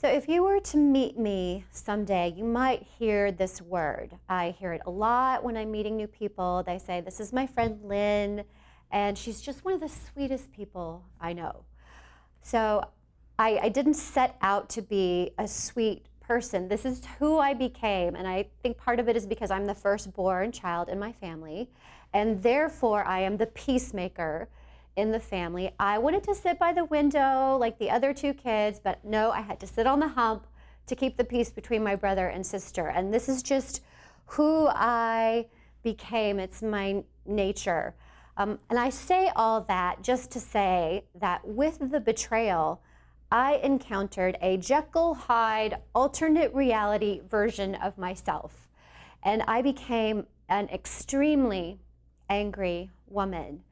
So if you were to meet me someday, you might hear this word. I hear it a lot when I'm meeting new people. They say, "This is my friend Lynn, and she's just one of the sweetest people I know." So I didn't set out to be a sweet person. This is who I became, and I think part of it is because I'm the firstborn child in my family, and therefore I am the peacemaker in the family. I wanted to sit by the window like the other two kids, but no, I had to sit on the hump to keep the peace between my brother and sister. And this is just who I became. It's my nature. And I say all that just to say that with the betrayal, I encountered a Jekyll Hyde alternate reality version of myself. And I became an extremely angry woman.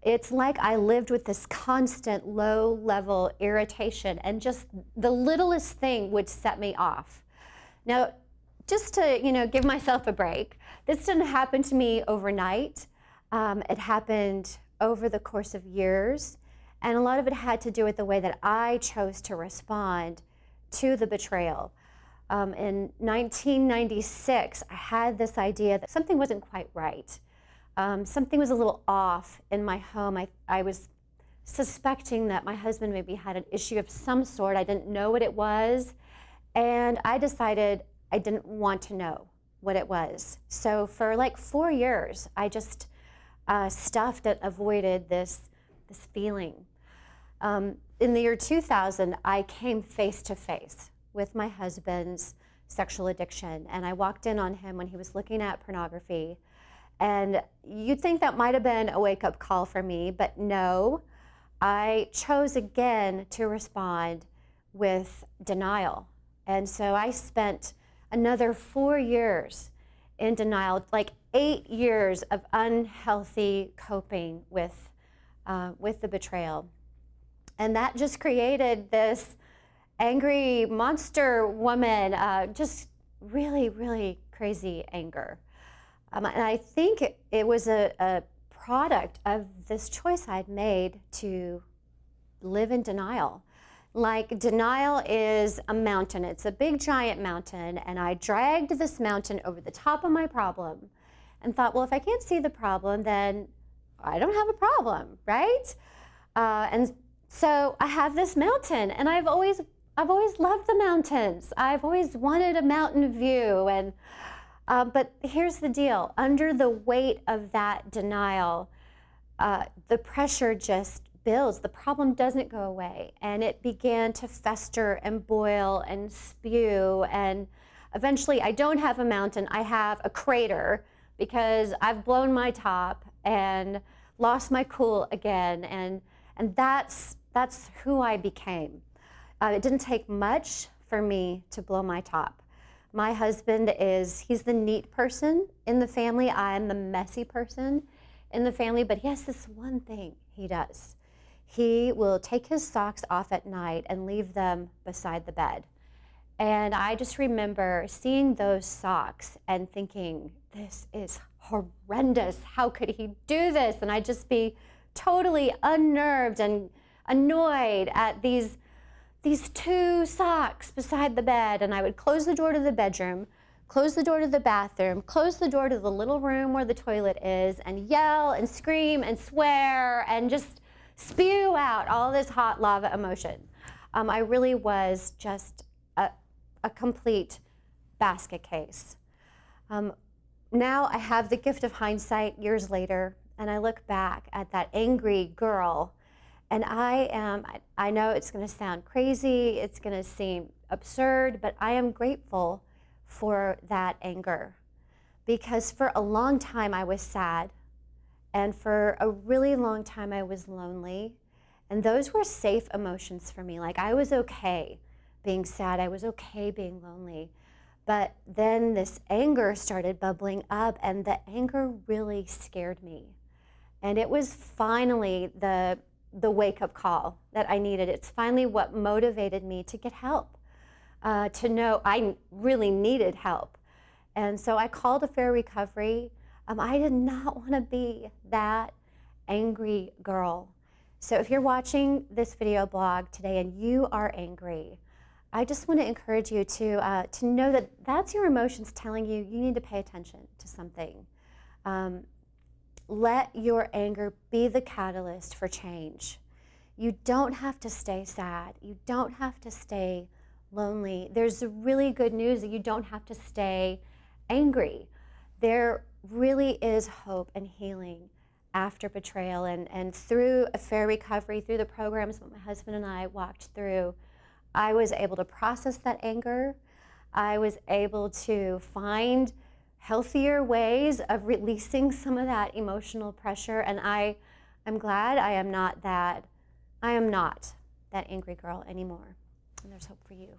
It's like I lived with this constant low-level irritation, and just the littlest thing would set me off. Now, just to give myself a break, this didn't happen to me overnight. It happened over the course of years, and a lot of it had to do with the way that I chose to respond to the betrayal. In 1996, I had this idea that something wasn't quite right. Something was a little off in my home. I was suspecting that my husband maybe had an issue of some sort. I didn't know what it was, and I decided I didn't want to know what it was. So for like 4 years, I just stuffed and avoided this feeling. In the year 2000, I came face to face with my husband's sexual addiction, and I walked in on him when he was looking at pornography. And you'd think that might have been a wake-up call for me, but no. I chose again to respond with denial. And so I spent another 4 years in denial, like 8 years of unhealthy coping with the betrayal. And that just created this angry monster woman, just really, really crazy anger. And I think it was a product of this choice I'd made to live in denial. Like, denial is a mountain. It's a big, giant mountain, and I dragged this mountain over the top of my problem and thought, well, if I can't see the problem, then I don't have a problem, right? And so I have this mountain, and I've always loved the mountains. I've always wanted a mountain view, and but here's the deal. Under the weight of that denial, the pressure just builds. The problem doesn't go away. And it began to fester and boil and spew. And eventually, I don't have a mountain. I have a crater because I've blown my top and lost my cool again. And that's who I became. It didn't take much for me to blow my top. My husband he's the neat person in the family. I'm the messy person in the family, but he has this one thing he does. He will take his socks off at night and leave them beside the bed. And I just remember seeing those socks and thinking, this is horrendous. How could he do this? And I'd just be totally unnerved and annoyed at these two socks beside the bed, and I would close the door to the bedroom, close the door to the bathroom, close the door to the little room where the toilet is, and yell and scream and swear and just spew out all this hot lava emotion. I really was just a complete basket case. Now I have the gift of hindsight years later, and I look back at that angry girl. And I know it's going to sound crazy, it's going to seem absurd, but I am grateful for that anger. Because for a long time I was sad, and for a really long time I was lonely. And those were safe emotions for me. Like, I was okay being sad, I was okay being lonely. But then this anger started bubbling up, and the anger really scared me. And it was finally the wake-up call that I needed. It's finally what motivated me to get help, to know I really needed help. And so I called a fair recovery. I did not want to be that angry girl. So if you're watching this video blog today and you are angry, I just want to encourage you to know that that's your emotions telling you you need to pay attention to something. Let your anger be the catalyst for change. You don't have to stay sad. You don't have to stay lonely. There's really good news that you don't have to stay angry. There really is hope and healing after betrayal. And through a fair recovery, through the programs that my husband and I walked through, I was able to process that anger. I was able to find healthier ways of releasing some of that emotional pressure. And I'm glad I am not that angry girl anymore. And there's hope for you.